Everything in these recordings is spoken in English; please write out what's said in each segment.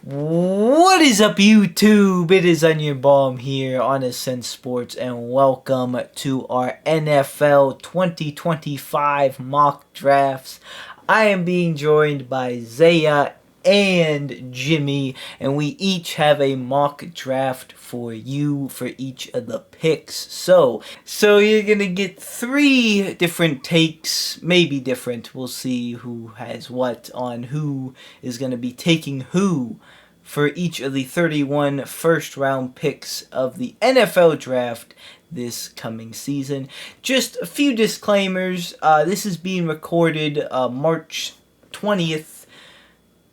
What is up, YouTube? It is Onion Bomb here on Ascent Sports, and welcome to our NFL 2025 mock drafts. I am being joined by Zaya and Jimmy, and we each have a mock draft for you for each of the picks. So you're gonna get three different takes, maybe different. We'll see who has what on who is gonna be taking who for each of the 31 first round picks of the NFL draft this coming season. Just a few disclaimers. This is being recorded March 20th,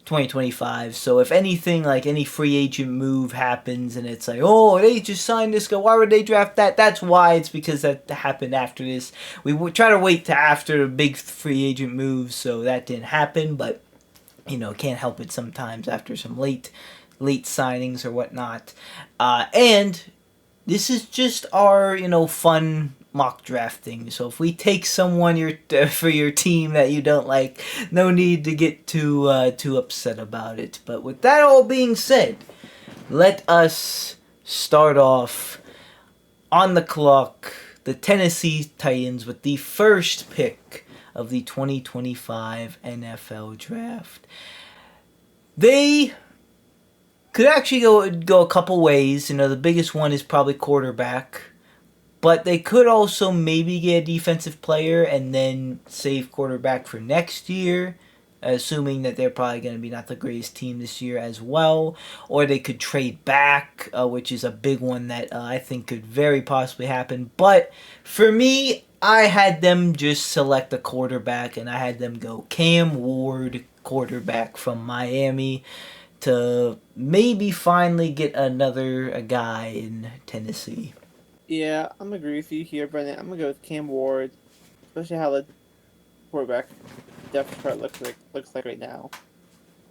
2025. So if anything, like any free agent move happens and it's like, oh, they just signed this guy, why would they draft that? That's why. It's because that happened after this. We try to wait to after the big free agent moves, so that didn't happen. But can't help it sometimes after some late signings or whatnot. And this is just our fun mock drafting. So if we take someone for your team that you don't like, no need to get too upset about it. But with that all being said, let us start off on the clock. The Tennessee Titans with the first pick of the 2025 NFL draft. They could actually go a couple ways. The biggest one is probably quarterback, but they could also maybe get a defensive player and then save quarterback for next year, assuming that they're probably going to be not the greatest team this year as well. Or they could trade back, which is a big one that I think could very possibly happen. But for me, I had them just select a quarterback, and I had them go Cam Ward, quarterback from Miami, to maybe finally get a guy in Tennessee. Yeah, I'm gonna agree with you here, Brendan. I'm gonna go with Cam Ward, especially how the quarterback depth chart looks like right now.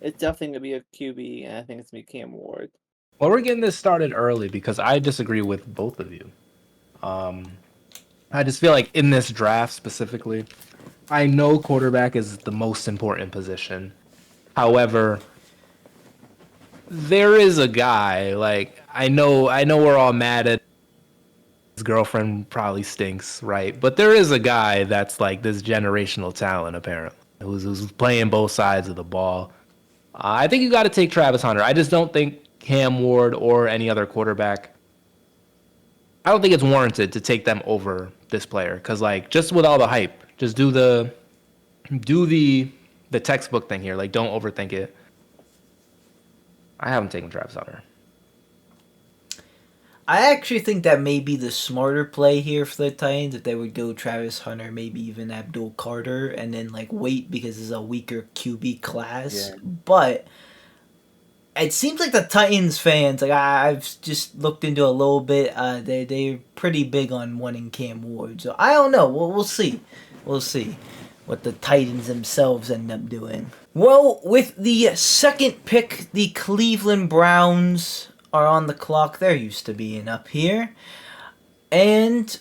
It's definitely gonna be a QB, and I think it's gonna be Cam Ward. Well, we're getting this started early because I disagree with both of you. I just feel like in this draft specifically, I know quarterback is the most important position. However, there is a guy, like I know we're all mad at his girlfriend probably stinks, right? But there is a guy that's like this generational talent apparently, who's playing both sides of the ball. I think you got to take Travis Hunter. I just don't think Cam Ward or any other quarterback. I don't think it's warranted to take them over this player because, like, just with all the hype, just do the textbook thing here. Like, don't overthink it. I haven't taken Travis Hunter. I actually think that may be the smarter play here for the Titans if they would go Travis Hunter, maybe even Abdul Carter, and then like wait because it's a weaker QB class. Yeah. But it seems like the Titans fans, like I've just looked into a little bit, they're pretty big on wanting Cam Ward. So I don't know. We'll see. We'll see what the Titans themselves end up doing. Well, with the second pick, the Cleveland Browns are on the clock. They're used to being up here. And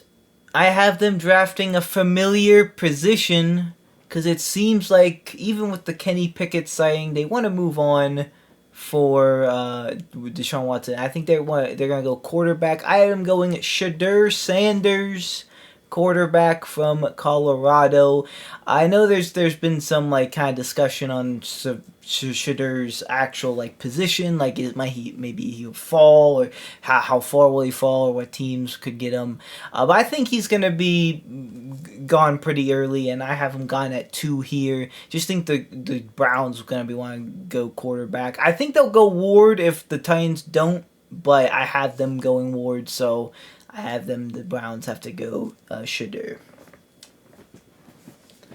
I have them drafting a familiar position because it seems like even with the Kenny Pickett sighting, they want to move on for Deshaun Watson. I think they're gonna go quarterback. I am going Shadur Sanders, quarterback from Colorado. I know there's been some like kind of discussion on Shadur's actual like position, like maybe he'll fall, or how far will he fall, or what teams could get him. But I think he's gonna be gone pretty early, and I have him gone at 2 here. Just think the Browns are gonna be wanting to go quarterback. I think they'll go Ward if the Titans don't, but I have them going Ward, so I have them. The Browns have to go Shadur.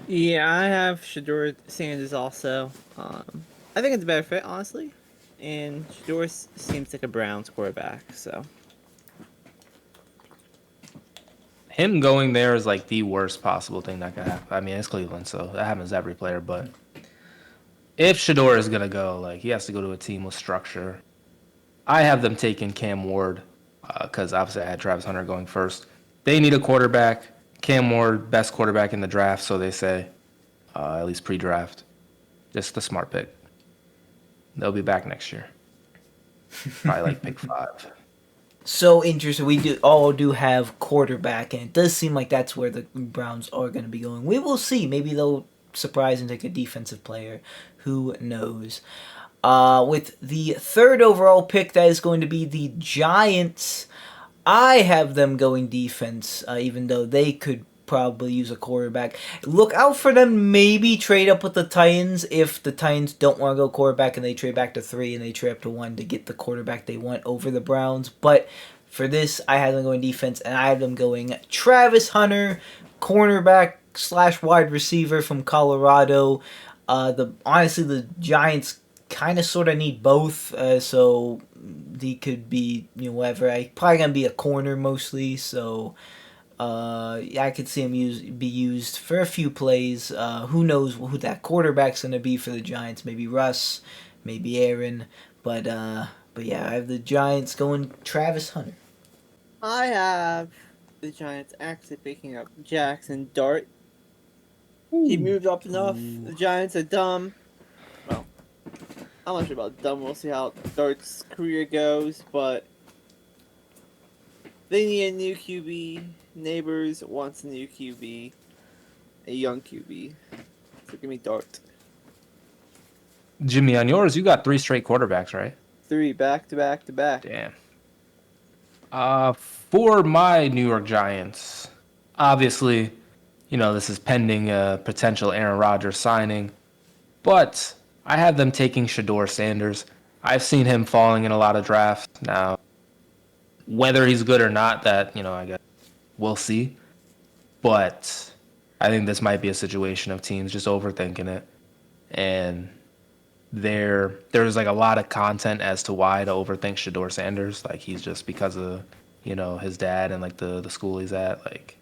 Yeah, I have Shador Sanders also. I think it's a better fit, honestly. And Shador seems like a Browns quarterback, so Him going there is like the worst possible thing that could happen. I mean, it's Cleveland, so that happens to every player. But if Shador is gonna go, like he has to go to a team with structure. I have them taking Cam Ward because obviously I had Travis Hunter going first. They need a quarterback. Cam Ward, best quarterback in the draft, so they say, at least pre-draft. Just a smart pick. They'll be back next year. Probably like pick 5. So interesting. We do have quarterback, and it does seem like that's where the Browns are going to be going. We will see. Maybe they'll surprise and take a defensive player. Who knows? With the third overall pick, that is going to be the Giants. I have them going defense, even though they could probably use a quarterback. Look out for them. Maybe trade up with the Titans if the Titans don't want to go quarterback and they trade back to 3 and they trade up to 1 to get the quarterback they want over the Browns. But for this, I have them going defense, and I have them going Travis Hunter, cornerback / wide receiver from Colorado. Honestly, the Giants kind of sort of need both, so he could be whatever. I probably gonna be a corner mostly, so I could see him be used for a few plays. Who knows who that quarterback's gonna be for the Giants? Maybe Russ, maybe Aaron, but yeah, I have the Giants going Travis Hunter. I have the Giants actually picking up Jackson Dart. He moved up enough. The Giants are dumb. Well, I'm not sure about dumb. We'll see how Dart's career goes, but they need a new QB. Neighbors wants a new QB, a young QB. So give me Dart. Jimmy, on yours, you got 3 straight quarterbacks, right? 3 back to back to back. Damn. For my New York Giants, obviously, this is pending a potential Aaron Rodgers signing, but I have them taking Shedeur Sanders. I've seen him falling in a lot of drafts. Now, whether he's good or not, that, I guess we'll see. But I think this might be a situation of teams just overthinking it. And there's like a lot of content as to why to overthink Shedeur Sanders. Like, he's just because of, his dad and like the school he's at. Like,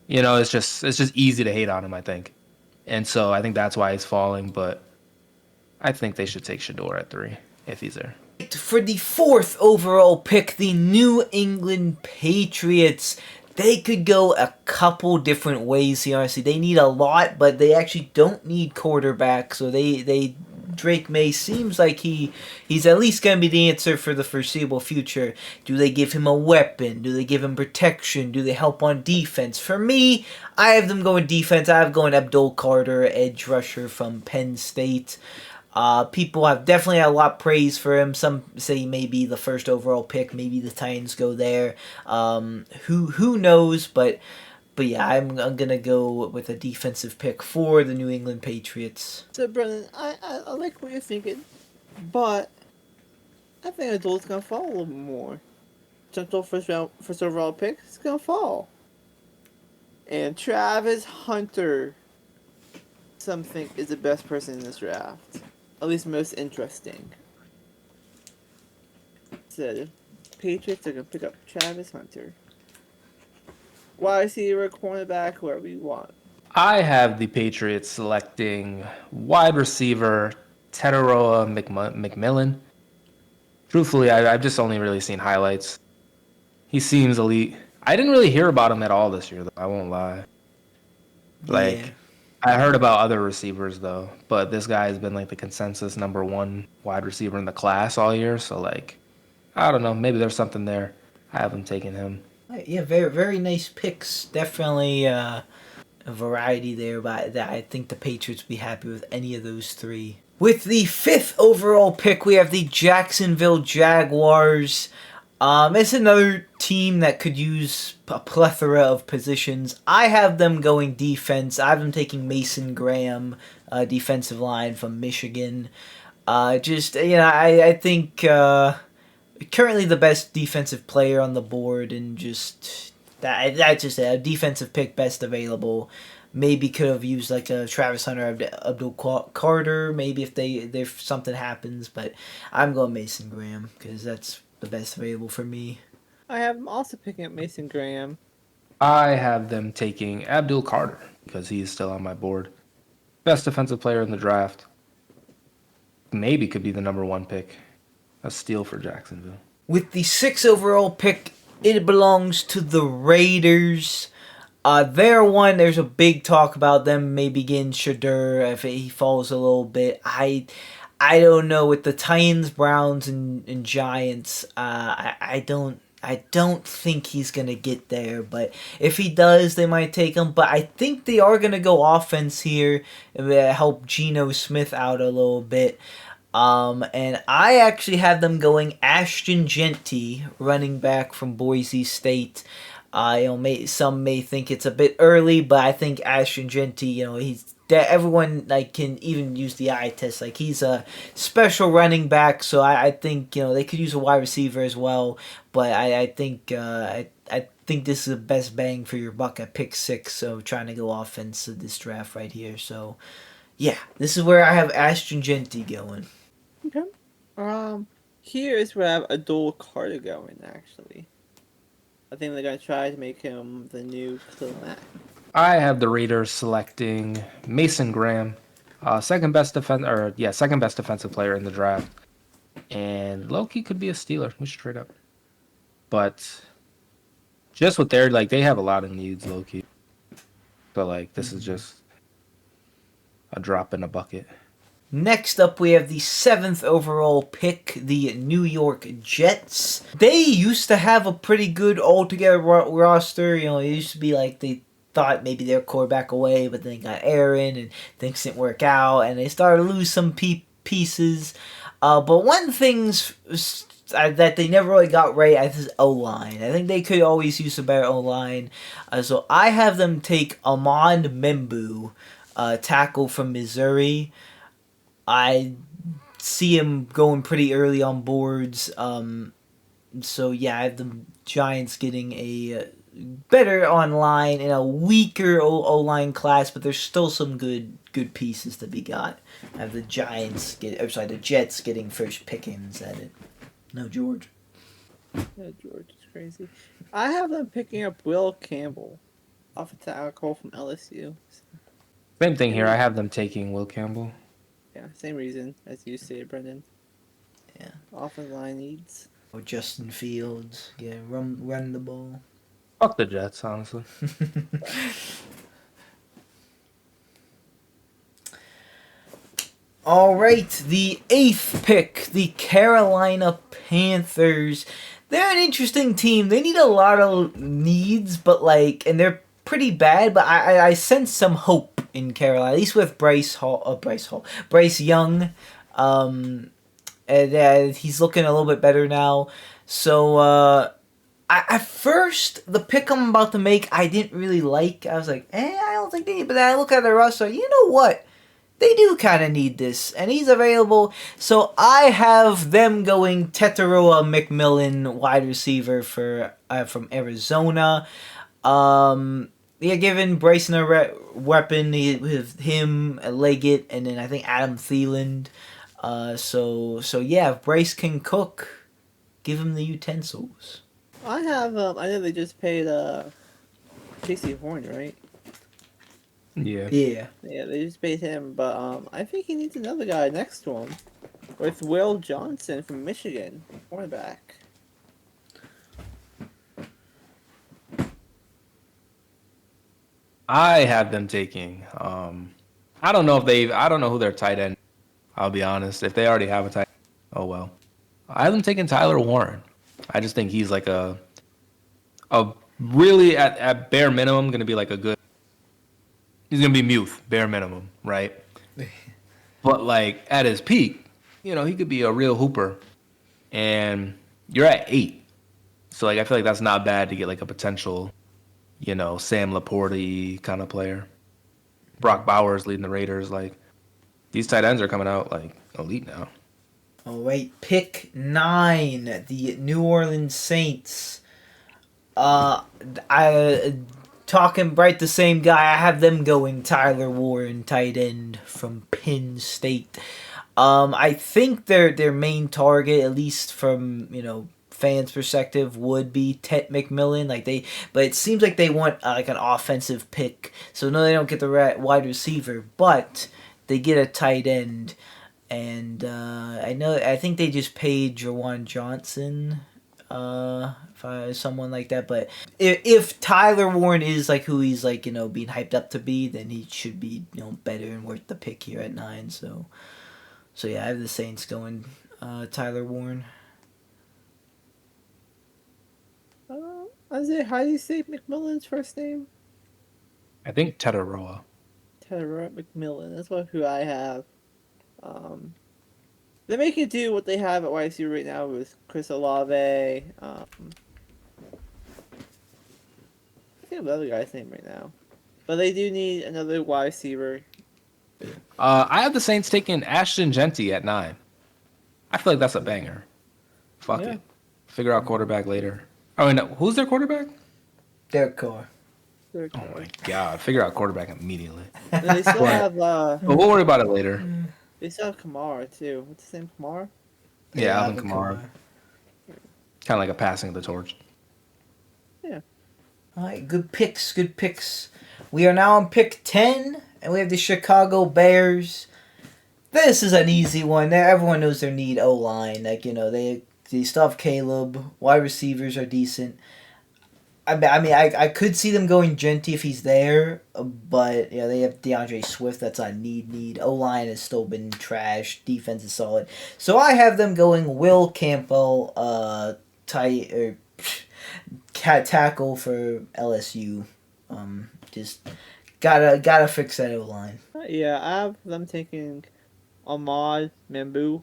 it's just easy to hate on him, I think. And so I think that's why he's falling, but I think they should take Shedeur at 3 if he's there. For the 4th overall pick, the New England Patriots. They could go a couple different ways here, honestly. They need a lot, but they actually don't need quarterback, so Drake May seems like he's at least going to be the answer for the foreseeable future. Do they give him a weapon? Do they give him protection? Do they help on defense? For me, I have them going defense. I have going Abdul Carter, edge rusher from Penn State. People have definitely had a lot of praise for him. Some say he may be the first overall pick. Maybe the Titans go there. Who knows? But yeah, I'm gonna go with a defensive pick for the New England Patriots. So Brennan, I like what you're thinking, but I think Abdul's gonna fall a little bit more. Gentle first overall pick is gonna fall. And Travis Hunter, some think, is the best person in this draft. At least most interesting. So, the Patriots are going to pick up Travis Hunter. Wide receiver, cornerback, whoever we want. I have the Patriots selecting wide receiver Teteroa McMillan. Truthfully, I've just only really seen highlights. He seems elite. I didn't really hear about him at all this year, though. I won't lie. Yeah. I heard about other receivers, though, but this guy has been, like, the consensus number 1 wide receiver in the class all year, so, like, I don't know. Maybe there's something there. I haven't taken him. Yeah, very, very nice picks. Definitely a variety there, but I think the Patriots would be happy with any of those 3. With the 5th overall pick, we have the Jacksonville Jaguars. It's another team that could use a plethora of positions. I have them going defense. I have them taking Mason Graham, defensive line from Michigan. I think currently the best defensive player on the board, and that's just a defensive pick, best available. Maybe could have used like a Travis Hunter, Abdul Carter, maybe if something happens, but I'm going Mason Graham because that's the best available for me. I have them also picking up Mason Graham. I have them taking Abdul Carter because he's still on my board. Best defensive player in the draft. Maybe could be the number 1 pick. A steal for Jacksonville. With the 6th overall pick, it belongs to the Raiders. There's a big talk about them maybe getting Shedeur if he falls a little bit. I I don't know with the Titans, Browns, and Giants. I don't think he's gonna get there, but if he does, they might take him. But I think they are gonna go offense here, help Geno Smith out a little bit. And I actually have them going Ashton Jeanty, running back from Boise State. Some may think it's a bit early, but I think Ashton Jeanty, he's that everyone like can even use the eye test. Like he's a special running back, so I think they could use a wide receiver as well. But I think I think this is the best bang for your buck at pick 6. So trying to go offense of this draft right here. So yeah, this is where I have Ashton Jeanty going. Okay. Here is where I have Adol Carter going, actually. I think they're going to try to make him the new Khalil Mack. I have the Raiders selecting Mason Graham, second best defensive player in the draft, and Loki could be a Steeler. We should trade up, but just with their they have a lot of needs, Loki. So this is just a drop in the bucket. Next up, we have the 7th overall pick, the New York Jets. They used to have a pretty good altogether roster. It used to be like they thought maybe their quarterback away, but then they got Aaron and things didn't work out, and they started to lose some pieces. But one thing that they never really got right is O-line. I think they could always use a better O-line. So I have them take Amon Membu, tackle from Missouri. I see him going pretty early on boards. So yeah, I have the Giants getting a better online in a weaker O-line class, but there's still some good pieces to be got. I have the the Jets getting first pickings at it. No, George. Yeah, George is crazy. I have them picking up Will Campbell, off a tackle from LSU. Same thing here. I have them taking Will Campbell. Yeah, same reason as you say, Brendan. Yeah. Offensive line needs. Or Justin Fields. Yeah, run the ball. Fuck the Jets, honestly. All right, the 8th pick, the Carolina Panthers. They're an interesting team. They need a lot of needs, but and they're pretty bad. But I sense some hope in Carolina, at least with Bryce Young. And he's looking a little bit better now. So at first, the pick I'm about to make, I didn't really like. I was like, I don't think they need. But then I look at the roster. You know what? They do kind of need this, and he's available. So I have them going Tetairoa McMillan, wide receiver from Arizona. Giving Bryson a weapon with him, Leggett, and then I think Adam Thielen. So yeah, if Bryce can cook, give him the utensils. I have. I know they just paid J.C. Horn, right? Yeah. Yeah. Yeah, they just paid him, but I think he needs another guy next to him, with Will Johnson from Michigan, cornerback. I have them taking. I don't know who their tight end. I'll be honest. If they already have a tight end, oh well. I have them taking Tyler Warren. I just think he's like a really at bare minimum going to be like a good. He's going to be Muth, bare minimum, right? But at his peak, he could be a real hooper. And you're at 8. So I feel like that's not bad to get a potential, Sam Laporte kind of player. Brock Bowers leading the Raiders. These tight ends are coming out elite now. All right, pick 9, the New Orleans Saints. Talking right the same guy. I have them going Tyler Warren, tight end from Penn State. I think their main target, at least from fans' perspective, would be Tet McMillan. But it seems like they want an offensive pick. So no, they don't get the wide receiver, but they get a tight end. And I think they just paid Jawan Johnson. Someone like that, but if Tyler Warren is who he's being hyped up to be, then he should be better and worth the pick here at 9. So So yeah, I have the Saints going Tyler Warren. Isaiah, how do you say McMillan's first name? I think Tetaroa. Tyler McMillan. That's who I have. They make it do what they have at wide receiver right now with Chris Olave. I think the other guy's name right now, but they do need another wide receiver. I have the Saints taking Ashton Genty at 9. I feel like that's a banger. Fuck Yeah. it. Figure out quarterback later. Oh, no. Who's their quarterback? Derek Carr. They're Oh my good. god. Figure out quarterback immediately. And they still have But we'll worry about it later. they still have Kamara too. What's his name? Kamara? Yeah, Alvin Kamara. Kind of like a passing of the torch. Yeah. All right, good picks, good picks. We are now on pick 10, and we have the Chicago Bears. This is an easy one. There, everyone knows their need O-line. Like, you know, they still have Caleb. Wide receivers are decent. I could see them going Genty if he's there, but yeah, they have DeAndre Swift. That's a need. O-line has still been trash. Defense is solid. So I have them going Will Campbell, tackle for LSU. Just gotta fix that O line. Yeah, I have them taking Ahmad Mambu,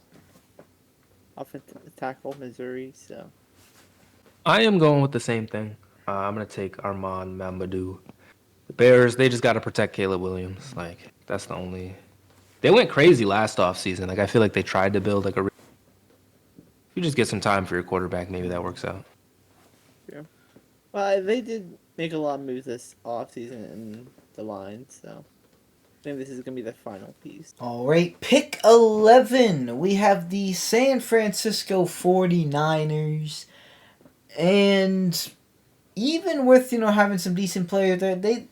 offensive tackle, Missouri. So I am going with the same thing. I'm going to take Armand Mamadou. The Bears, they just got to protect Caleb Williams. Like, that's the only... They went crazy last offseason. Like, I feel like they tried to build, like, a... If you just get some time for your quarterback, maybe that works out. yeah. Well, they did make a lot of moves this offseason in the line, so I think this is gonna be the final piece. All right, pick 11. We have the San Francisco 49ers. And even with, having some decent players there, they've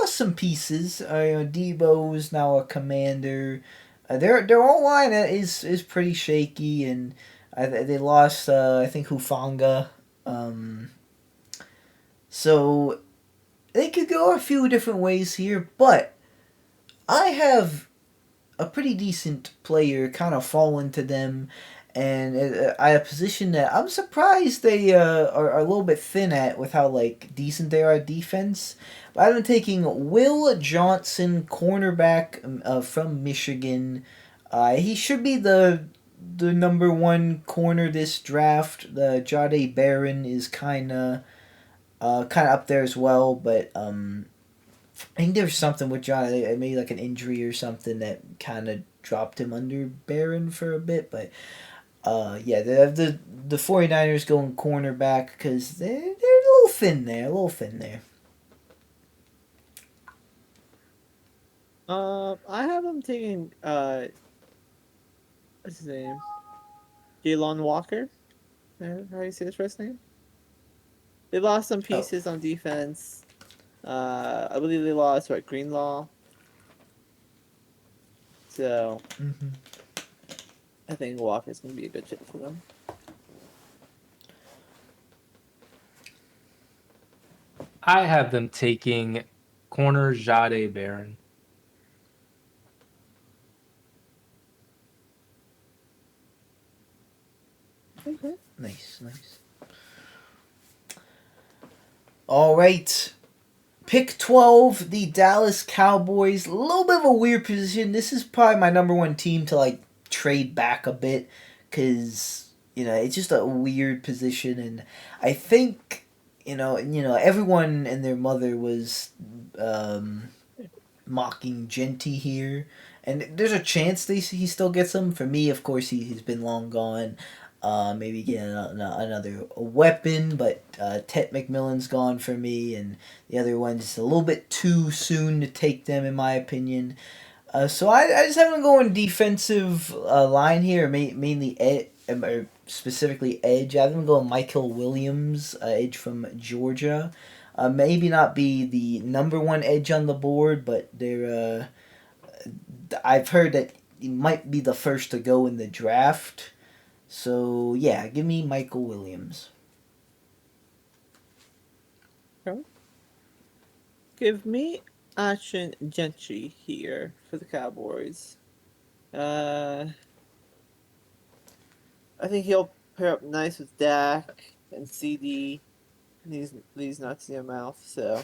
lost some pieces. Debo is now a Commander. Their O-line is pretty shaky, and they lost, I think, Hufanga. So they could go a few different ways here, but I have a pretty decent player kind of fall into them, and I have a position that I'm surprised they are a little bit thin at with how decent they are at defense. But I've been taking Will Johnson, cornerback from Michigan. He should be the number one corner this draft. The Jade Barron is kind of up there as well, but I think there's something with John, maybe like an injury or something that kind of dropped him under Barron for a bit, but yeah, they have the 49ers going cornerback because they're a little thin there. I have them taking what's his name? Jalen Walker. How do you say his first name? They lost some pieces on defense. I believe they lost Greenlaw. So I think Walker's gonna be a good fit for them. I have them taking corner Jade Barron. Okay. Nice. All right. Pick 12, the Dallas Cowboys. A little bit of a weird position. This is probably my number one team to trade back a bit because it's just a weird position, and I think everyone and their mother was mocking Genty here, and there's a chance he still gets them. For me, of course, he's been long gone. Maybe get another weapon, but Ted McMillan's gone for me, and the other one's a little bit too soon to take them, in my opinion. So I just have them going defensive line here, mainly or specifically edge. I have them going Michael Williams, edge from Georgia. Maybe not be the number one edge on the board, but they're. I've heard that he might be the first to go in the draft. So, yeah, give me Michael Williams. Okay. Give me Ashton Gentry here for the Cowboys. I think he'll pair up nice with Dak and CD. These nuts in your mouth. So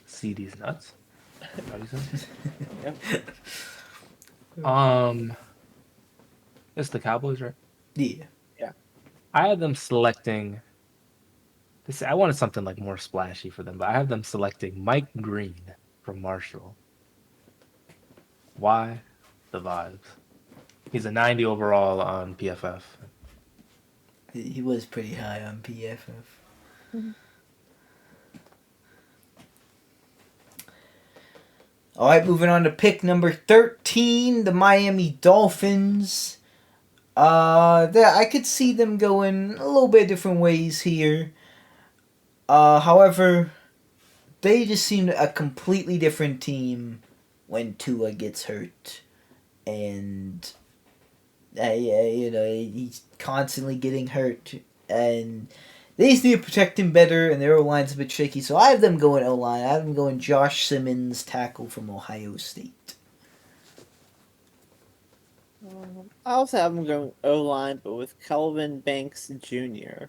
CD's nuts. What do you say? yeah. It's the Cowboys, right? Yeah. Yeah. I had them selecting. This I wanted something like more splashy for them, but I have them selecting Mike Green from Marshall. Why? The vibes. He's a 90 overall on PFF. He was pretty high on PFF. Mhm. All right, moving on to pick number 13, the Miami Dolphins. I could see them going a little bit different ways here. However, they just seem a completely different team when Tua gets hurt, and he's constantly getting hurt, and they just need to protect him better, and their O line's a bit shaky. So I have them going O line. I have them going Josh Simmons, tackle from Ohio State. I also have them going O line, but with Kelvin Banks Jr.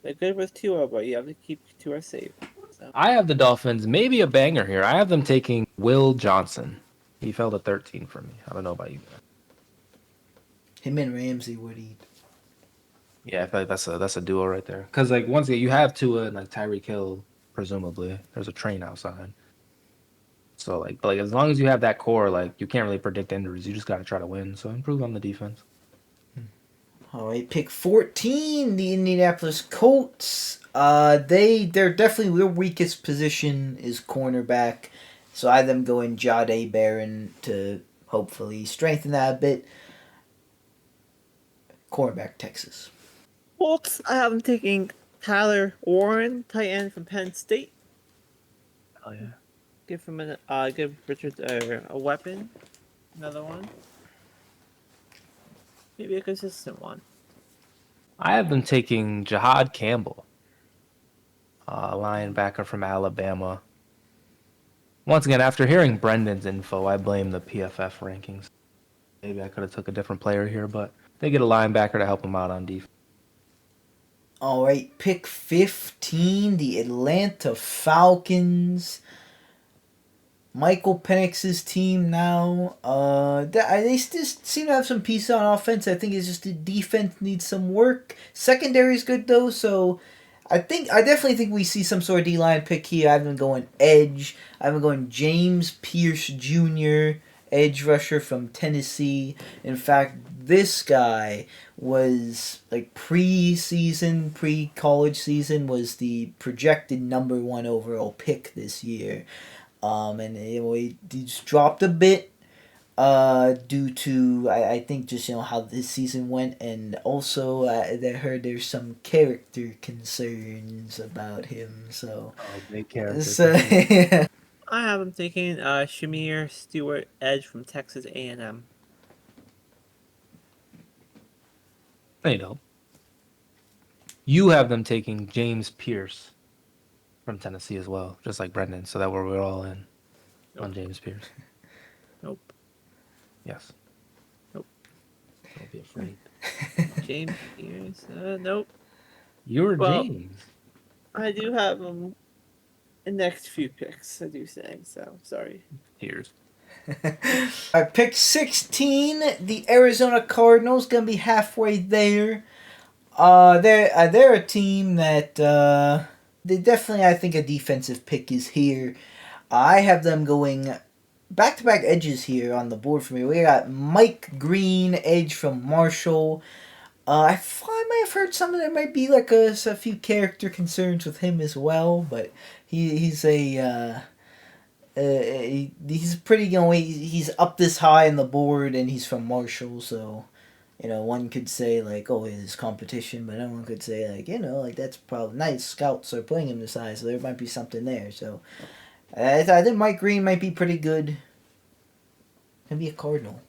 They're good with Tua, but you have to keep Tua safe. So. I have the Dolphins, maybe a banger here. I have them taking Will Johnson. He fell to 13 for me. I don't know about you guys. Him and Ramsey would eat. Yeah, I feel like that's a duo right there. Because like once again, you have Tua and like Tyreek Hill, presumably. There's a train outside. So like as long as you have that core, like you can't really predict injuries. You just got to try to win. So improve on the defense. All right, pick 14, the Indianapolis Colts. They're definitely their weakest position is cornerback, so I have them going Jahdae Barron to hopefully strengthen that a bit. Cornerback, Texas. Colts, I have them taking Tyler Warren, tight end from Penn State. Oh yeah. Give Richard a weapon, another one. Maybe a consistent one. I have them taking Jahad Campbell, linebacker from Alabama. Once again, after hearing Brendan's info, I blame the PFF rankings. Maybe I could have took a different player here, but they get a linebacker to help them out on defense. All right, pick 15, the Atlanta Falcons. Michael Penix's team now. They still seem to have some pieces on offense. I think it's just the defense needs some work. Secondary is good though, so I definitely think we see some sort of D-line pick here. I've been going edge. I've been going James Pierce Jr., edge rusher from Tennessee. In fact, this guy was like pre-college season was the projected number 1 overall pick this year. And he just dropped a bit due to I think just how this season went, and also I heard there's some character concerns about him. So, Big character. yeah. I have them taking Shamir Stewart, edge from Texas A&M. You know. You have them taking James Pierce from Tennessee as well, just like Brendan, so that we're all in on James Pierce. Nope. Yes. Nope. Don't be afraid. James Pierce. Nope. You're Well, James. I do have them in the next few picks. I do say so. Sorry. Here's. I picked 16. The Arizona Cardinals gonna be halfway there. They're a team that they definitely, I think a defensive pick is here. I have them going back-to-back edges here on the board for me. We got Mike Green, edge from Marshall. I might have heard something that might be like a few character concerns with him as well, but he's pretty, he's up this high on the board, and he's from Marshall, so one could say like, oh, his competition, but one could say like, like that's probably nice. Scouts are playing him this high, so there might be something there. So I think Mike Green might be pretty good. Can be a Cardinal.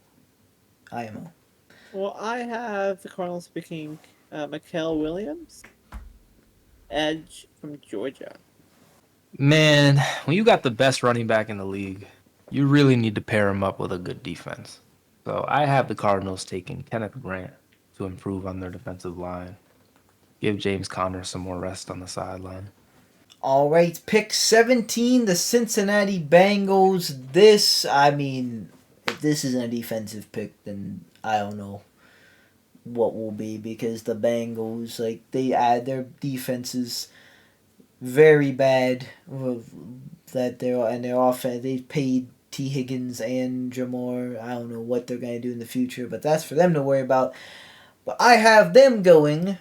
IMO. Well, I have the Cardinals picking Mikael Williams, edge from Georgia. Man, when you got the best running back in the league, you really need to pair him up with a good defense. So I have the Cardinals taking Kenneth Grant to improve on their defensive line. Give James Conner some more rest on the sideline. All right, pick 17, the Cincinnati Bengals. If this isn't a defensive pick, then I don't know what will be, because the Bengals, like, they add their defenses very bad. That their offense, they paid T. Higgins and Jamar. I don't know what they're going to do in the future, but that's for them to worry about. But I have them going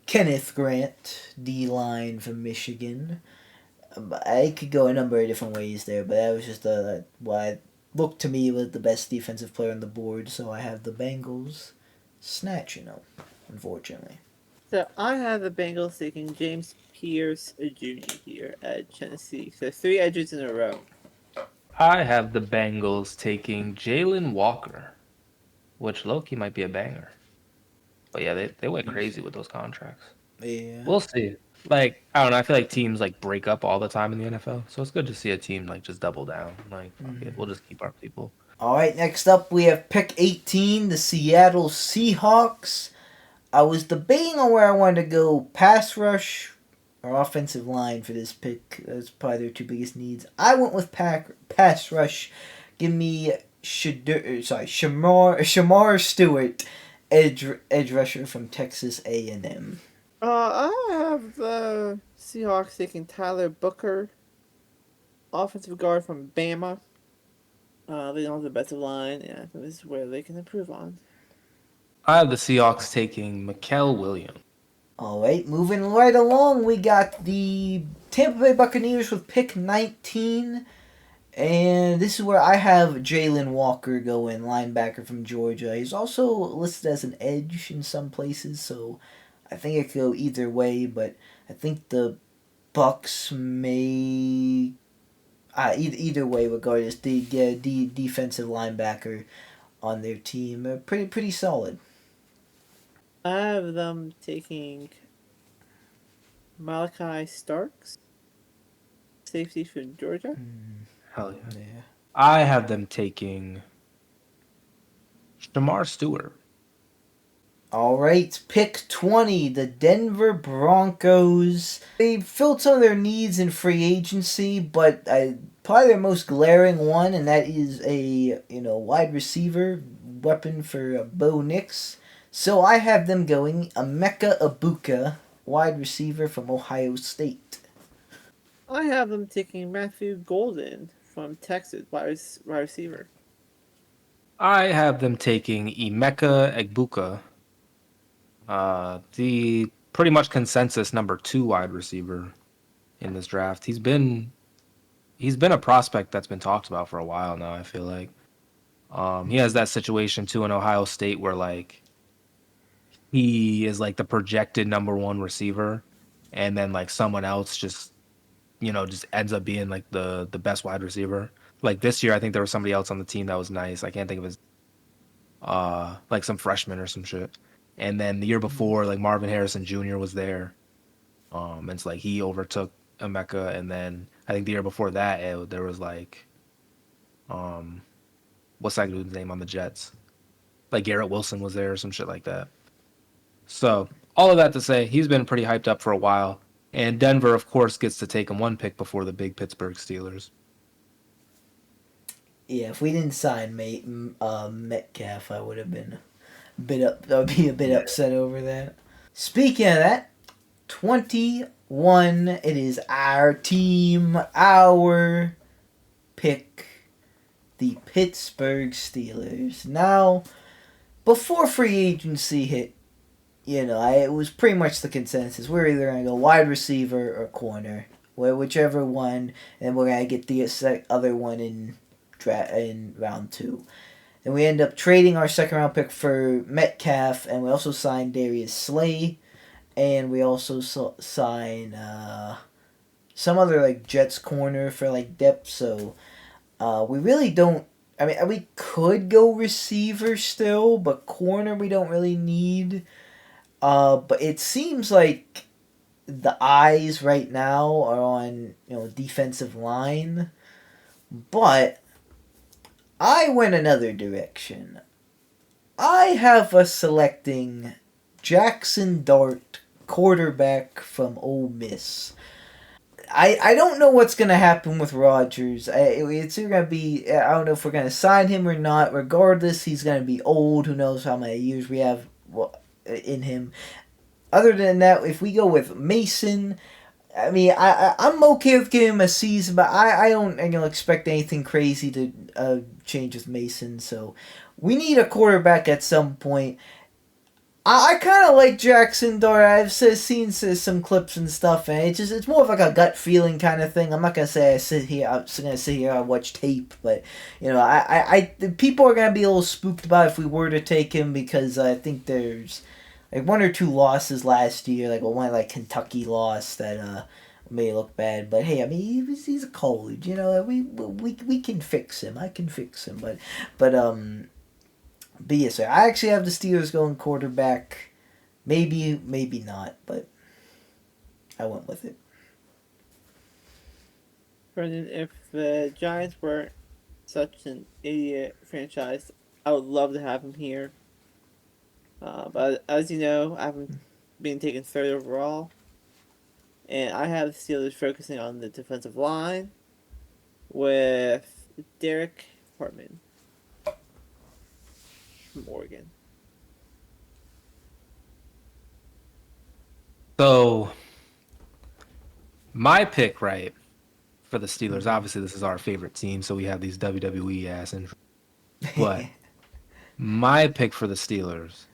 Kenneth Grant, D-line from Michigan. I could go a number of different ways there, but that was just what looked to me was the best defensive player on the board, so I have the Bengals snatching them, unfortunately. So I have the Bengals taking James Pierce Jr. here at Tennessee. So 3 edges in a row. I have the Bengals taking Jalen Walker, which low-key might be a banger. But yeah, they went crazy with those contracts. Yeah. We'll see. Like, I don't know, I feel like teams like break up all the time in the NFL. So it's good to see a team like just double down. Like, fuck it, we'll just keep our people. All right, next up we have pick 18, the Seattle Seahawks. I was debating on where I wanted to go, pass rush or offensive line for this pick. That's probably their 2 biggest needs. I went with pass rush. Give me Shamar Stewart, edge rusher from Texas A&M. I have the Seahawks taking Tyler Booker, offensive guard from Bama. They don't have the best of line, and I think this is where they can improve on. I have the Seahawks taking Mikael Williams. All right, moving right along, we got the Tampa Bay Buccaneers with pick 19. And this is where I have Jalen Walker going, linebacker from Georgia. He's also listed as an edge in some places, so I think it could go either way, but I think the Bucks may... either way, regardless, they get the defensive linebacker on their team. Pretty solid. I have them taking Malachi Starks, safety from Georgia. Hell yeah. Yeah. I have them taking Shamar Stewart. All right, pick 20, the Denver Broncos. They filled some of their needs in free agency, but probably their most glaring one, and that is a wide receiver weapon for Bo Nix. So I have them going Emeka Ibuka, wide receiver from Ohio State. I have them taking Matthew Golden from Texas, wide receiver. I have them taking Emeka Egbuka, the pretty much consensus number 2 wide receiver in this draft. He's been a prospect that's been talked about for a while now, I feel like. He has that situation too in Ohio State where like he is like the projected number 1 receiver, and then like someone else just ends up being like the best wide receiver. Like this year, I think there was somebody else on the team that was nice. I can't think of his like some freshman or some shit. And then the year before, like Marvin Harrison Jr. was there. And it's like he overtook Emeka, and then I think the year before that, there was like what's that dude's name on the Jets? Like Garrett Wilson was there or some shit like that. So all of that to say, he's been pretty hyped up for a while. And Denver, of course, gets to take him 1 pick before the big Pittsburgh Steelers. Yeah, if we didn't sign Metcalf, I would have been I would be a bit upset over that. Speaking of that, 21, it is our team, our pick, the Pittsburgh Steelers. Now, before free agency hit, it was pretty much the consensus. We're either going to go wide receiver or corner, whichever one, and we're going to get the other one in round 2. And we end up trading our second round pick for Metcalf, and we also signed Darius Slay, and we also signed some other like Jets corner for like depth. So we really don't. I mean, we could go receiver still, but corner we don't really need. But it seems like the eyes right now are on defensive line, but I went another direction. I have us selecting Jackson Dart, quarterback from Ole Miss. I don't know what's gonna happen with Rodgers. It's gonna be, I don't know if we're gonna sign him or not. Regardless, he's gonna be old. Who knows how many years we have in him. Other than that, if we go with Mason, I mean, I'm okay with giving him a season, but I don't expect anything crazy to change with Mason. So we need a quarterback at some point. I kind of like Jackson Dart. I've seen some clips and stuff, and it's more of like a gut feeling kind of thing. I'm not gonna say I'm gonna sit here and watch tape, but people are gonna be a little spooked about if we were to take him, because I think there's like one or two losses last year, like one like Kentucky loss that may look bad. But hey, I mean he's a college, we can fix him. I can fix him, but yes, sir. I actually have the Steelers going quarterback. Maybe, maybe not, but I went with it. Brendan, if the Giants weren't such an idiot franchise, I would love to have him here. But as you know, I haven't been taken third overall. And I have the Steelers focusing on the defensive line with Derek Hartman from Oregon. So, my pick, right, for the Steelers, obviously this is our favorite team, so we have these WWE ass intros. But my pick for the Steelers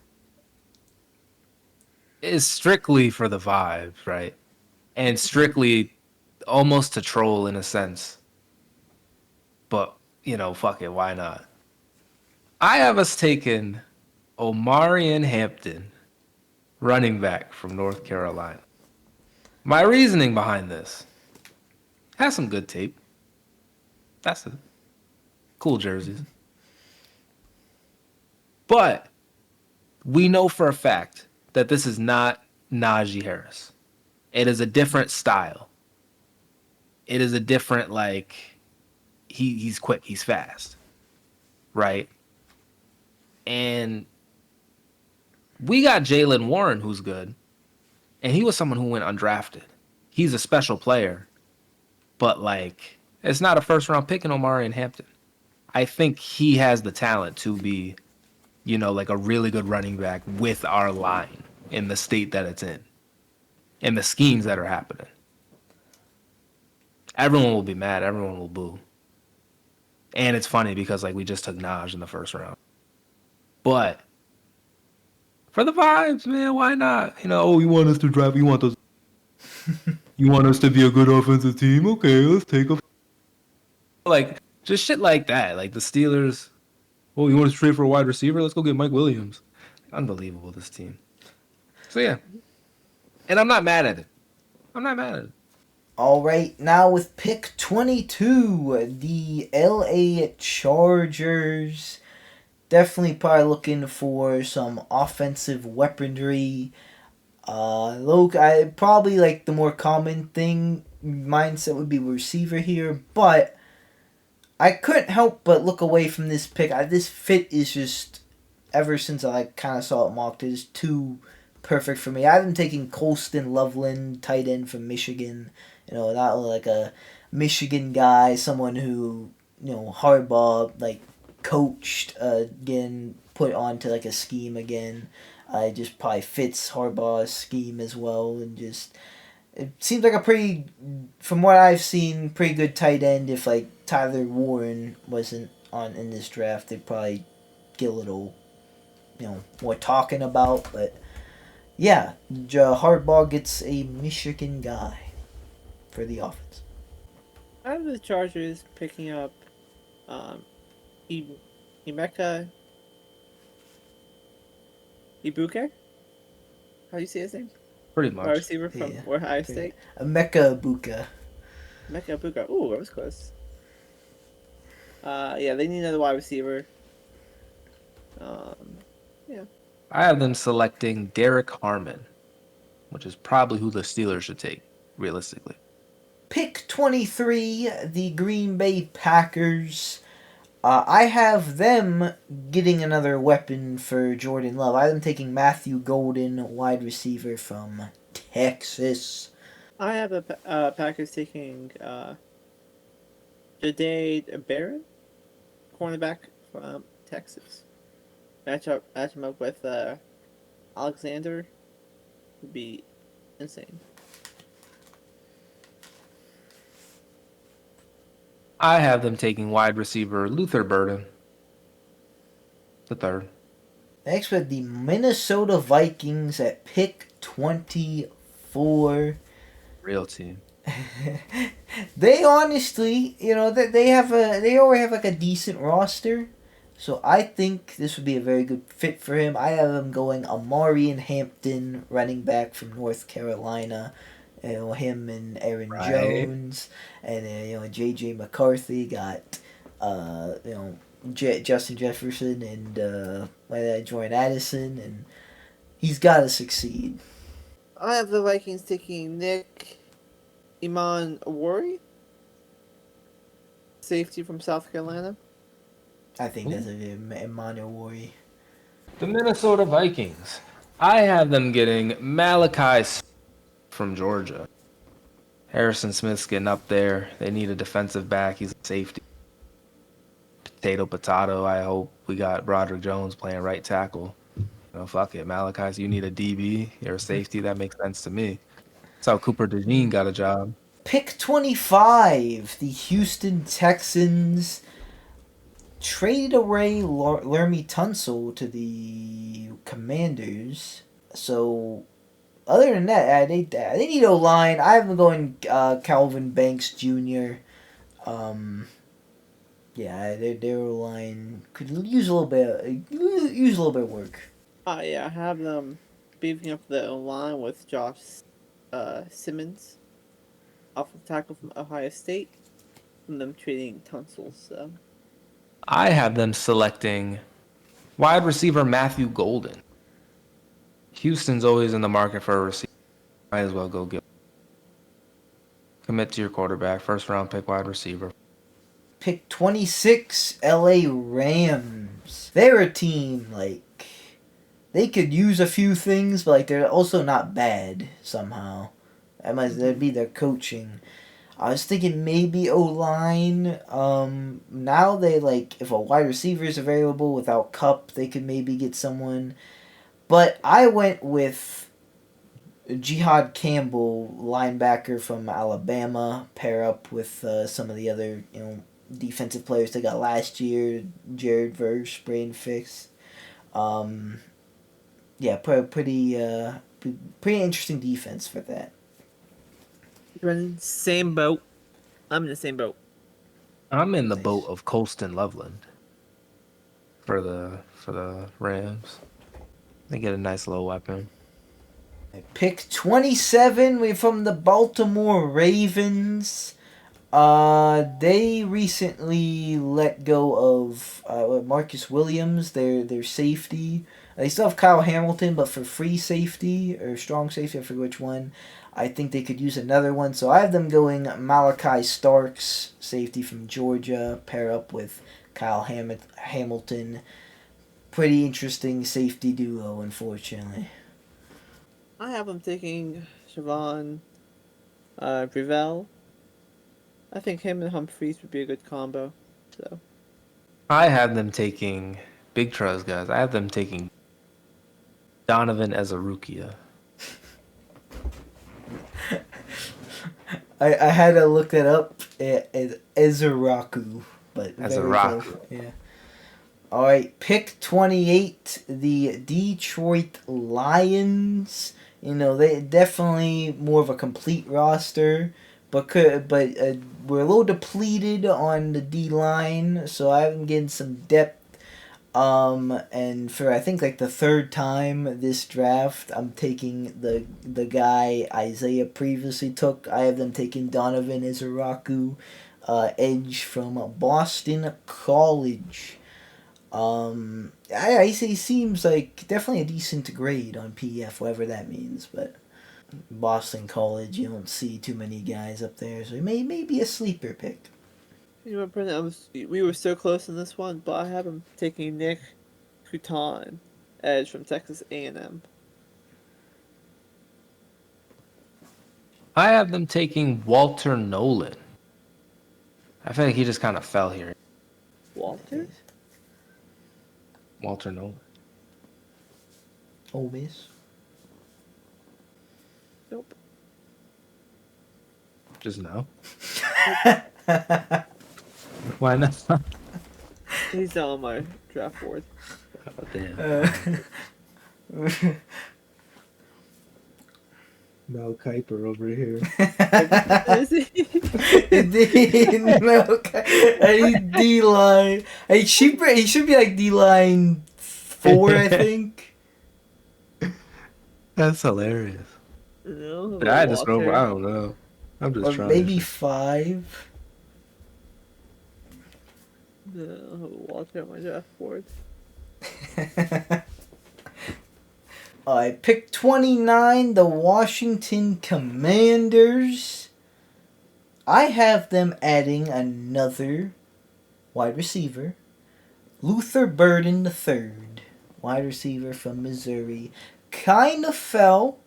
is strictly for the vibes, right? And strictly almost to troll in a sense. But, fuck it, why not? I have us taking Omarion Hampton, running back from North Carolina. My reasoning behind this has some good tape. That's it. Cool jerseys. But we know for a fact that this is not Najee Harris. It is a different style. It is a different, he's quick, he's fast. Right? And we got Jaylen Warren, who's good. And he was someone who went undrafted. He's a special player. But, it's not a first-round pick in Omarion Hampton. I think he has the talent to be, a really good running back with our line in the state that it's in. And the schemes that are happening. Everyone will be mad. Everyone will boo. And it's funny because, we just took Naj in the first round. But for the vibes, man, why not? You want us to draft, you want us to be a good offensive team? Okay, let's take a... just shit like that. The Steelers, you want us to trade for a wide receiver? Let's go get Mike Williams. Unbelievable, this team. So, yeah. And I'm not mad at it. All right, now with pick 22, the LA Chargers. Definitely probably looking for some offensive weaponry. Probably the more common thing mindset would be receiver here, but I couldn't help but look away from this pick. This fit is just, ever since I kind of saw it mocked, it is too perfect for me. I've been taking Colston Loveland, tight end from Michigan. Not like a Michigan guy, someone who, Harbaugh, coached, again, put onto a scheme again. It just probably fits Harbaugh's scheme as well, and just it seems like a pretty, from what I've seen, pretty good tight end. If Tyler Warren wasn't in this draft, they'd probably get a little, more talking about. But yeah, Harbaugh gets a Michigan guy for the offense. I have the Chargers picking up Emeka Ibuke? How do you say his name? Pretty much. Wide receiver from Ohio State? Emeka Ibuka. Emeka Ibuka. Ooh, that was close. Yeah, they need another wide receiver. Yeah. I have them selecting Derek Harmon, which is probably who the Steelers should take, realistically. Pick 23, the Green Bay Packers. I have them getting another weapon for Jordan Love. I have them taking Matthew Golden, wide receiver from Texas. I have the Packers taking Jahdae Barron, cornerback from Texas. Match him up with Alexander would be insane. I have them taking wide receiver Luther Burden, the third. Next, we have the Minnesota Vikings at pick 24. Real team. They honestly, they already have like a decent roster. So I think this would be a very good fit for him. I have him going Amari and Hampton, running back from North Carolina. Him and Aaron Right. Jones, and J.J. McCarthy got, Justin Jefferson and Jordan Addison, and he's got to succeed. I have the Vikings taking Nick Iman Awori, safety from South Carolina. I think that's Emmanuel Worry. The Minnesota Vikings. I have them getting Malachi from Georgia. Harrison Smith's getting up there. They need a defensive back. He's a safety. Potato. I hope we got Broderick Jones playing right tackle. Fuck it. Malachi, so you need a DB. You're a safety. That makes sense to me. That's how Cooper DeJean got a job. Pick 25, the Houston Texans traded away Lermy Tunsil to the Commanders. So, other than that, they need O-line. I have them going Calvin Banks Jr. Their O-line could use a little bit of work. Yeah, I have them beefing up the line with Josh Simmons, offensive tackle from Ohio State, and them trading Tunsil. So I have them selecting wide receiver Matthew Golden. Houston's always in the market for a receiver. Might as well go get. Commit to your quarterback. First round pick wide receiver. Pick 26, LA Rams. They're a team, they could use a few things, but they're also not bad somehow. That'd be their coaching. I was thinking maybe O-line. Now if a wide receiver is available without Cup, they could maybe get someone. But I went with Jihad Campbell, linebacker from Alabama, pair up with some of the other defensive players they got last year, Jared Verse, Brain Fix. Pretty interesting defense for that. you're in the same boat. I'm in the same boat. I'm in the Nice. boat of Colston Loveland for the Rams. They get a nice little weapon. Pick 27, we're from the Baltimore Ravens. They recently let go of Marcus Williams, their safety. They still have Kyle Hamilton, but for free safety or strong safety, I forget which one. I think they could use another one, so I have them going Malachi Starks, safety from Georgia, pair up with Kyle Hamilton. Pretty interesting safety duo, unfortunately. I have them taking Siobhan Rivell. I think him and Humphreys would be a good combo. So I have them taking big trust, guys. I have them taking Donovan Azarukia. I had to look that up as Ezuraku, but Ezuraku. close. Yeah. All right, pick 28, the Detroit Lions. They definitely more of a complete roster, but we're a little depleted on the D line, so I'm getting some depth. And for I think the third time this draft, I'm taking the guy Isaiah previously took. I have them taking Donovan Izaraku, edge from Boston College. I say seems like definitely a decent grade on PF, whatever that means, but Boston College, you don't see too many guys up there, so it may be a sleeper pick. You know what, Brendan? We were so close in this one, but I have him taking Nick Couton, edge from Texas A&M. I have them taking Walter Nolan. I feel like he just kind of fell here. Walter? Walter Nolan. Ole Miss. Nope. Just no. Why not? He's not on my draft board. Oh, damn. Mel Kiper over here. Is he? He's D-line. He should be like D-line 4, I think. That's hilarious. No, I just Walter. I don't know. I'm just Or trying. maybe 5. No, Walter on my draft board. I picked 29, the Washington Commanders. I have them adding another wide receiver, Luther Burden III, wide receiver from Missouri. Kind of fell,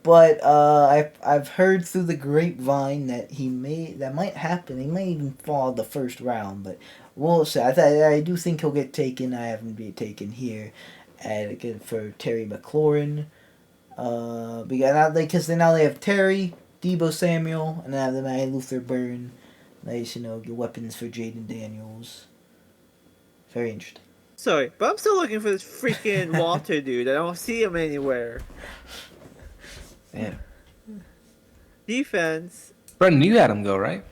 but I've heard through the grapevine that that might happen. He may even fall the first round, but we'll see. I do think he'll get taken. I haven't been taken here. And again for Terry McLaurin, because now they have Terry, Debo Samuel, and now they have Luther Burden. Nice, get weapons for Jaden Daniels. Very interesting. Sorry, but I'm still looking for this freaking Walter dude. I don't see him anywhere. Yeah. Defense. Brendan, you had him go, right?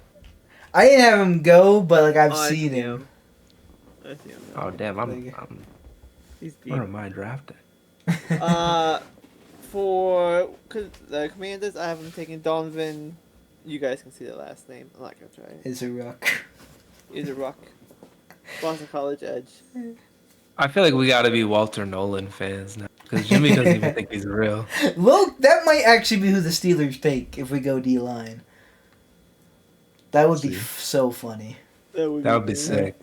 I didn't have him go, but I've I seen see him. I see him. Oh damn, I'm He's deep. where am I drafted? For the Commanders, I have him taking Donovan. You guys can see the last name. I'm not gonna try it. Is a ruck. He's a rock. Boston College edge. I feel like we gotta be Walter Nolan fans now. Because Jimmy doesn't even think he's real. Look, that might actually be who the Steelers take if we go D-line. That would be so funny. That would be sick.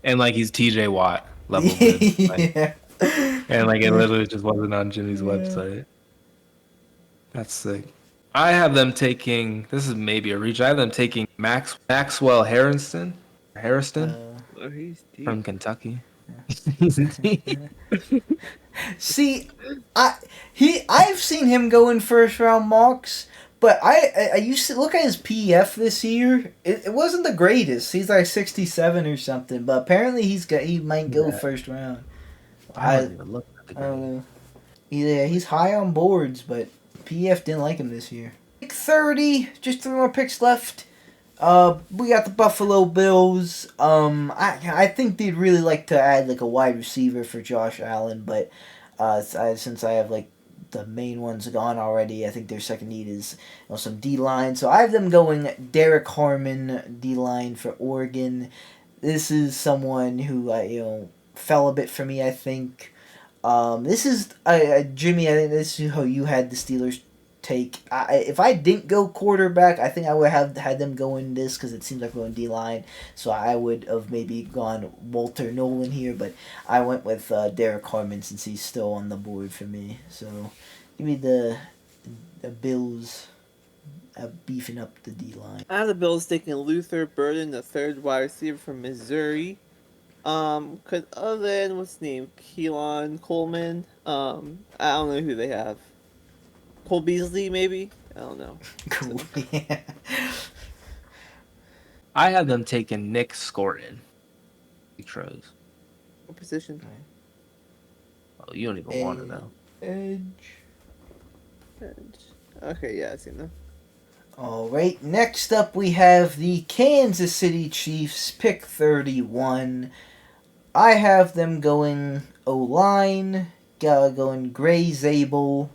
And like he's TJ Watt level good. Like, Yeah. and like it literally just wasn't on Jimmy's website. That's sick. I have them taking, this is maybe a reach, I have them taking Maxwell Harrison Oh, he's deep. from Kentucky. See, I've seen him go in first round mocks, but I used to look at his PF this year. It wasn't the greatest. He's like 67 or something, but apparently he might go first round. I don't even look at the I don't know. Yeah, he's high on boards, but PF didn't like him this year. Pick 30, just 3 more picks left. We got the Buffalo Bills. I think they'd really like to add like a wide receiver for Josh Allen, but since I have like the main ones gone already, I think their second need is some D line. So I have them going Derek Harmon D line for Oregon. This is someone who fell a bit for me. I think. This is Jimmy. I think this is how you had the Steelers take. If I didn't go quarterback, I think I would have had them go in this because it seems like we're going D-line. So I would have maybe gone Walter Nolan here, but I went with Derek Harmon since he's still on the board for me. So give me the Bills beefing up the D-line. I have the Bills taking Luther Burden, the third wide receiver from Missouri. Cause other than what's his name, Keelan Coleman. I don't know who they have. Cole Beasley, maybe? I don't know. Cool. Yeah. I have them taking Nick Scorton. Tros. What position? Oh, you don't even want to know. Edge. Okay, yeah, I see them. Alright, next up we have the Kansas City Chiefs, pick 31. I have them going O-line, going Gray Zabel,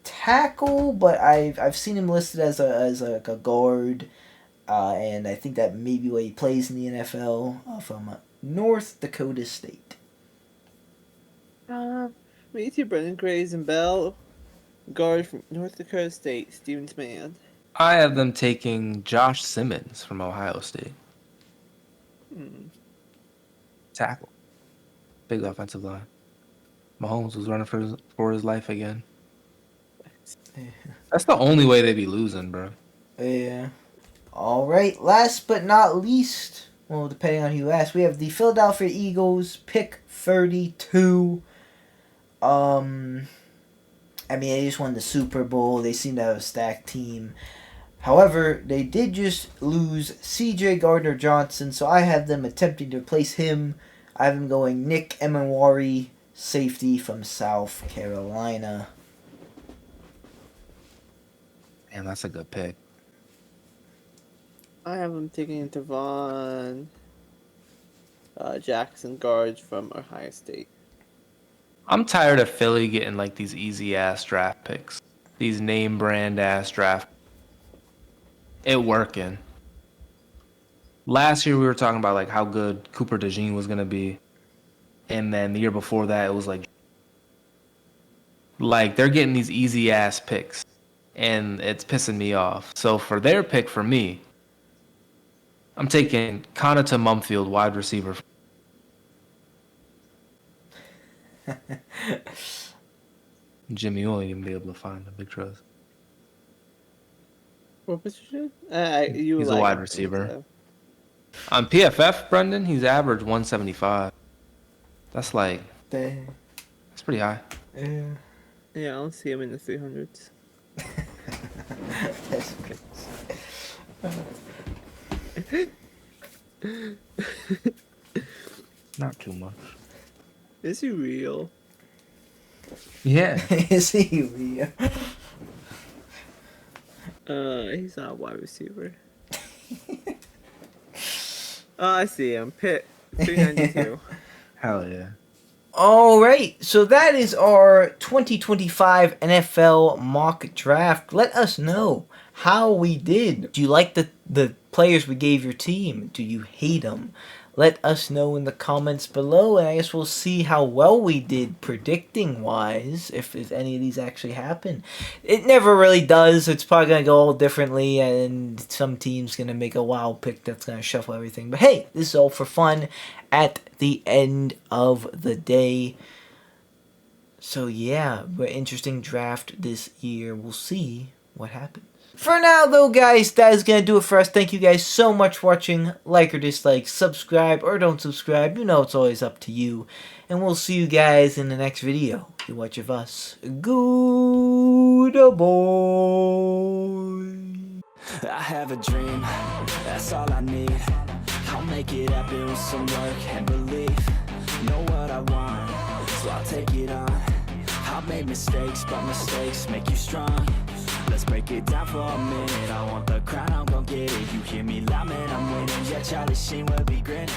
tackle, but I've seen him listed as a guard, and I think that may be what he plays in the NFL, from North Dakota State. Me too, Brendan Grays and Bell. Guard from North Dakota State, Steven Smann. I have them taking Josh Simmons from Ohio State. Tackle. Big offensive line. Mahomes was running for his life again. That's the only way they be losing, bro. Yeah. All right. Last but not least, well, depending on who you ask, we have the Philadelphia Eagles, pick 32. I mean, they just won the Super Bowl. They seem to have a stacked team. However, they did just lose C.J. Gardner-Johnson, so I have them attempting to replace him. I have them going Nick Emenwari, safety from South Carolina. Man, that's a good pick. I have him taking Devon Jackson, guards from Ohio State. I'm tired of Philly getting like these easy ass draft picks. These name brand ass draft. It working. Last year we were talking about like how good Cooper DeJean was gonna be. And then the year before that it was like they're getting these easy ass picks. And it's pissing me off. So for their pick for me, I'm taking Connaughton Mumfield, wide receiver. Jimmy, you won't even be able to find a big trust. What position? He's a wide receiver. On PFF, Brendan, he's averaged 175. That's like, Dang. that's pretty high. Yeah. Yeah, I don't see him in the 300s. That's good. Not too much. Is he real? Yeah. Is he real? He's not a wide receiver. Oh, I see him. Pitt, 392. Hell yeah. All right, so that is our 2025 NFL mock draft. Let us know how we did. Do you like the players we gave your team? Do you hate them? Let us know in the comments below, and I guess we'll see how well we did predicting-wise, if any of these actually happen. It never really does. It's probably going to go all differently, and some team's going to make a wild pick that's going to shuffle everything. But hey, this is all for fun at the end of the day. So yeah, but interesting draft this year. We'll see what happens. For now, though, guys, that is going to do it for us. Thank you guys so much for watching. Like or dislike, subscribe or don't subscribe. You know it's always up to you. And we'll see you guys in the next video. You watch of us. Good boy. I have a dream, that's all I need. I'll make it happen with some work and belief. Know what I want, so I'll take it on. I've made mistakes, but mistakes make you strong. Let's break it down for a minute. I want the crown, I'm gon' get it. You hear me loud, man, I'm winning. Yeah, Charlie Sheen will be grinning.